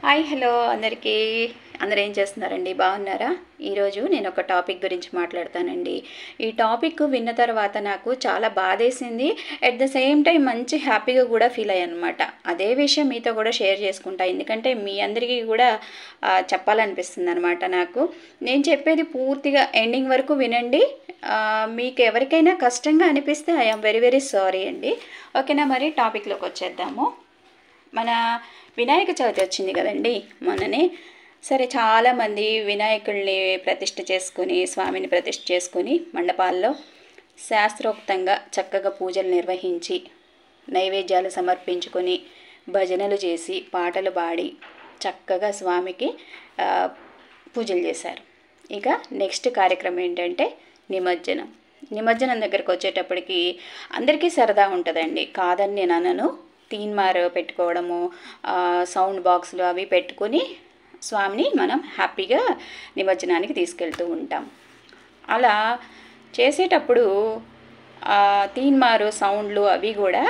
Hi hello అందరికీ. అందరూ ఏం చేస్తున్నారండి? బాగున్నారా? ఈరోజు నేను ఒక టాపిక్ గురించి మాట్లాడతానండి. ఈ టాపిక్ విన్న తర్వాత నాకు చాలా బాధేసింది. అట్ ద సేమ్ టైం మంచి హ్యాపీగా కూడా ఫీల్ అయ్యాను అనమాట. అదే విషయం మీతో కూడా షేర్ చేసుకుంటా, ఎందుకంటే మీ అందరికీ కూడా చెప్పాలనిపిస్తుంది అనమాట నాకు. నేను చెప్పేది పూర్తిగా ఎండింగ్ వరకు వినండి. మీకు ఎవరికైనా కష్టంగా అనిపిస్తే ఐఎమ్ వెరీ వెరీ సారీ అండి. ఓకేనా? మరి టాపిక్లోకి వచ్చేద్దాము. మన వినాయక చవితి వచ్చింది కదండి మొన్ననే. సరే, చాలామంది వినాయకుడిని ప్రతిష్ఠ చేసుకుని, స్వామిని ప్రతిష్ఠ చేసుకుని మండపాల్లో శాస్త్రోక్తంగా చక్కగా పూజలు నిర్వహించి, నైవేద్యాలు సమర్పించుకొని, భజనలు చేసి, పాటలు పాడి చక్కగా స్వామికి పూజలు చేశారు. ఇక నెక్స్ట్ కార్యక్రమం ఏంటంటే నిమజ్జనం. నిమజ్జనం దగ్గరకు వచ్చేటప్పటికి అందరికీ సరదా ఉంటుందండి, కాదని నేను అనను. తీన్మార్ పెట్టుకోవడము, సౌండ్ బాక్సులు అవి పెట్టుకొని స్వామిని మనం హ్యాపీగా నిమజ్జనానికి తీసుకెళ్తూ ఉంటాం. అలా చేసేటప్పుడు తీన్మారు సౌండ్లు అవి కూడా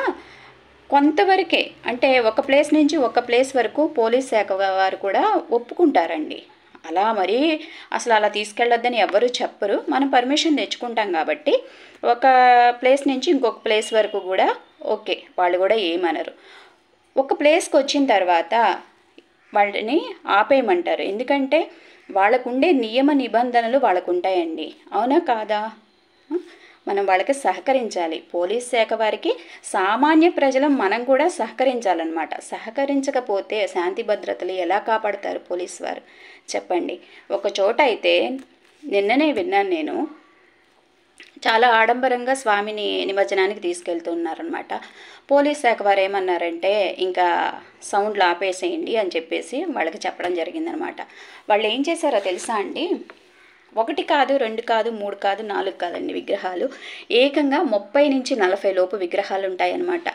కొంతవరకే, అంటే ఒక ప్లేస్ నుంచి ఒక ప్లేస్ వరకు పోలీస్ శాఖ వారు కూడా ఒప్పుకుంటారండి. అలా మరి అసలు అలా తీసుకెళ్ళొద్దని ఎవరు చెప్పరు. మనం పర్మిషన్ తెచ్చుకుంటాం కాబట్టి ఒక ప్లేస్ నుంచి ఇంకొక ప్లేస్ వరకు కూడా ఓకే, వాళ్ళు కూడా ఏమనరు. ఒక ప్లేస్కి వచ్చిన తర్వాత వాళ్ళని ఆపేయమంటారు, ఎందుకంటే వాళ్ళకుండే నియమ నిబంధనలు వాళ్ళకు ఉంటాయండి. అవునా కాదా? మనం వాళ్ళకి సహకరించాలి. పోలీస్ శాఖ వారికి సామాన్య ప్రజలం మనం కూడా సహకరించాలన్నమాట. సహకరించకపోతే శాంతి భద్రతలు ఎలా కాపాడతారు పోలీస్ వారు? చెప్పండి. ఒక చోట అయితే నిన్ననే విన్నాను నేను, చాలా ఆడంబరంగా స్వామిని నిమజ్జనానికి తీసుకెళ్తున్నారనమాట. పోలీస్ శాఖ వారు ఏమన్నారంటే ఇంకా సౌండ్లు ఆపేసేయండి అని చెప్పేసి వాళ్ళకి చెప్పడం జరిగిందనమాట. వాళ్ళు ఏం చేశారో తెలుసా అండి? 1 కాదు, 2 కాదు, 3 కాదు, 4 కాదండి విగ్రహాలు. ఏకంగా 30 నుంచి 40 లోపు విగ్రహాలు ఉంటాయన్నమాట.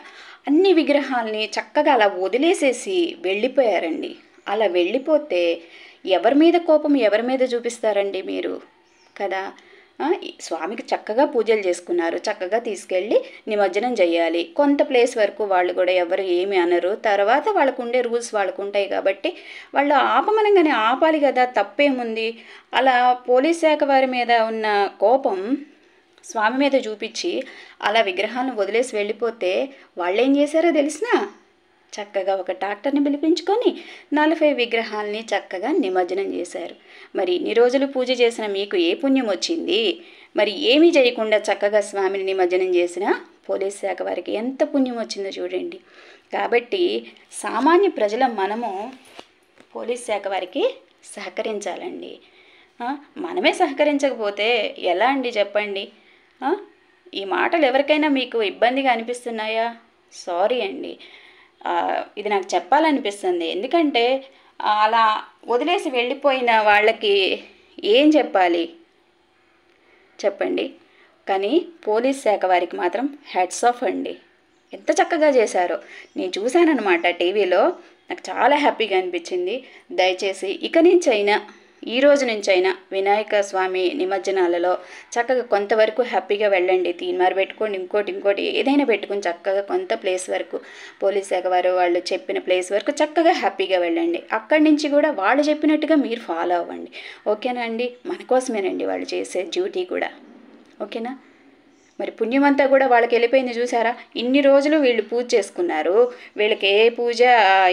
అన్ని విగ్రహాలని చక్కగా అలా వదిలేసేసి వెళ్ళిపోయారండి. అలా వెళ్ళిపోతే ఎవరి మీద కోపం ఎవరి మీద చూపిస్తారండి మీరు కదా? స్వామికి చక్కగా పూజలు చేసుకున్నారు, చక్కగా తీసుకెళ్ళి నిమజ్జనం చేయాలి. కొంత ప్లేస్ వరకు వాళ్ళు కూడా ఎవరు ఏమి అనరు. తర్వాత వాళ్ళకు ఉండే రూల్స్ వాళ్ళకు ఉంటాయి కాబట్టి వాళ్ళు ఆపమనగానే ఆపాలి కదా, తప్పేముంది? అలా పోలీస్ శాఖ వారి మీద ఉన్న కోపం స్వామి మీద చూపించి అలా విగ్రహాలను వదిలేసి వెళ్ళిపోతే వాళ్ళు ఏం చేశారో తెలిసినా, చక్కగా ఒక ట్రాక్టర్ని పిలిపించుకొని 40 విగ్రహాలని చక్కగా నిమజ్జనం చేశారు. మరి ఇన్ని రోజులు పూజ చేసిన మీకు ఏ పుణ్యం వచ్చింది? మరి ఏమీ చేయకుండా చక్కగా స్వామిని నిమజ్జనం చేసిన పోలీస్ శాఖ వారికి ఎంత పుణ్యం వచ్చిందో చూడండి. కాబట్టి సామాన్య ప్రజల మనము పోలీస్ శాఖ వారికి సహకరించాలండి. మనమే సహకరించకపోతే ఎలా అండి చెప్పండి? ఈ మాటలు ఎవరికైనా మీకు ఇబ్బందిగా అనిపిస్తున్నాయా? సారీ అండి, ఇది నాకు చెప్పాలనిపిస్తుంది. ఎందుకంటే అలా వదిలేసి వెళ్ళిపోయిన వాళ్ళకి ఏం చెప్పాలి చెప్పండి? కానీ పోలీస్ శాఖ వారికి మాత్రం హ్యాట్స్ ఆఫ్ అండి. ఎంత చక్కగా చేశారో నేను చూశానన్నమాట టీవీలో. నాకు చాలా హ్యాపీగా అనిపించింది. దయచేసి ఇక నుంచైనా, ఈ రోజు నుంచైనా వినాయక స్వామి నిమజ్జనాలలో చక్కగా కొంతవరకు హ్యాపీగా వెళ్ళండి. తీన్మార్ పెట్టుకోండి, ఇంకోటి ఏదైనా పెట్టుకుని చక్కగా కొంత ప్లేస్ వరకు పోలీస్ శాఖ వారు వాళ్ళు చెప్పిన ప్లేస్ వరకు చక్కగా హ్యాపీగా వెళ్ళండి. అక్కడి నుంచి కూడా వాళ్ళు చెప్పినట్టుగా మీరు ఫాలో అవ్వండి. ఓకేనా అండి? మన కోసమేనండి వాళ్ళు చేసే డ్యూటీ కూడా. ఓకేనా? మరి పుణ్యమంతా కూడా వాళ్ళకి వెళ్ళిపోయింది చూసారా? ఇన్ని రోజులు వీళ్ళు పూజ చేసుకున్నారు, వీళ్ళకి ఏ పూజ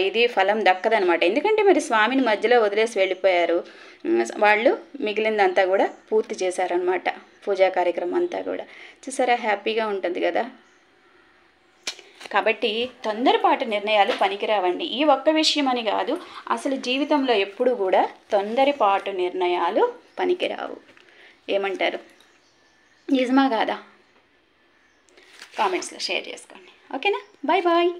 ఇది ఫలం దక్కదనమాట. ఎందుకంటే మరి స్వామిని మధ్యలో వదిలేసి వెళ్ళిపోయారు. వాళ్ళు మిగిలిందంతా కూడా పూర్తి చేశారనమాట, పూజా కార్యక్రమం అంతా కూడా. చూసారా? హ్యాపీగా ఉంటుంది కదా. కాబట్టి తొందరపాటు నిర్ణయాలు పనికిరావండి. ఈ ఒక్క విషయం అని కాదు, అసలు జీవితంలో ఎప్పుడు కూడా తొందరపాటు నిర్ణయాలు పనికిరావు. ఏమంటారు? నిజమా కాదా? కామెంట్స్లో షేర్ చేసుకోండి. ఓకేనా? Bye bye.